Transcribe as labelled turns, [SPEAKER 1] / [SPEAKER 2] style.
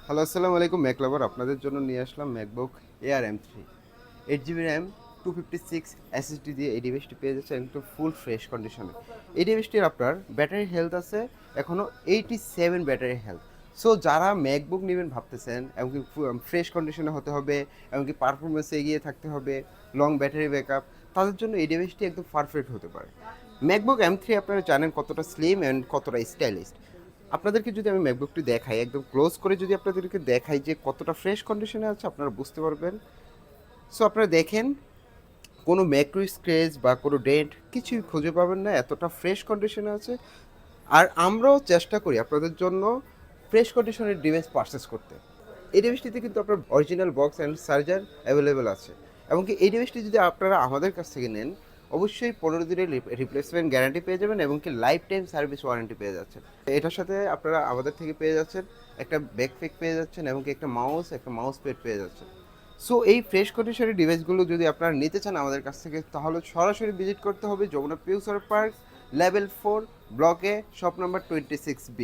[SPEAKER 1] Hello, আসসালামু আলাইকুম। Mac লাভার আপনাদের জন্য নিয়ে আসলাম MacBook Air M3 8 GB RAM 256 SSD দিয়ে এই ডিভাইসটি পেয়ে যাচ্ছে একদম ফুল ফ্রেশ কন্ডিশনে। এই ডিভাইসটির আপনার ব্যাটারি হেলথ আছে এখনও 87 ব্যাটারি হেলথ। সো যারা ম্যাকবুক নেবেন ভাবতেছেন, এমনকি ফ্রেশ কন্ডিশনে হতে হবে, এমনকি পারফরমেন্সে এগিয়ে থাকতে হবে, লং ব্যাটারি ব্যাকআপ, তাদের জন্য এই ডিভাইসটি একদম পারফেক্ট হতে পারে। ম্যাকবুক M3 আপনারা জানেন কতটা স্লিম অ্যান্ড কতটা স্টাইলিশ। আপনাদেরকে যদি আমি ম্যাকবুকটি দেখাই, একদম ক্লোজ করে যদি আপনাদেরকে দেখাই যে কতটা ফ্রেশ কন্ডিশনে আছে, আপনারা বুঝতে পারবেন। সো আপনারা দেখেন, কোনো ম্যাক্রো স্ক্র্যাচ বা কোনো ডেন্ট কিছুই খুঁজে পাবেন না, এতটা ফ্রেশ কন্ডিশনে আছে। আর আমরাও চেষ্টা করি আপনাদের জন্য ফ্রেশ কন্ডিশনের ডিভাইস পারচেস করতে। এই ডিভাইসটিতে কিন্তু আপনার original box and charger available আছে। এমনকি এই ডিভাইসটি যদি আপনারা আমাদের কাছ থেকে নেন, অবশ্যই 15 দিনের রিপ্লেসমেন্ট গ্যারান্টি পেয়ে যাবেন এবং কি লাইফ টাইম সার্ভিস ওয়ারেন্টি পেয়ে যাচ্ছেন। এটার সাথে আপনারা আমাদের থেকে পেয়ে যাচ্ছেন একটা ব্যাকপ্যাক পেয়ে যাচ্ছেন এবং কি একটা মাউস প্যাড পেয়ে যাচ্ছেন। সো এই ফ্রেশ কন্ডিশনের ডিভাইসগুলো যদি আপনারা নিতে চান আমাদের কাছ থেকে, তাহলে সরাসরি ভিজিট করতে হবে যমুনা ফিউচার পার্ক, লেভেল 4, ব্লকে, শপ নাম্বার 26B।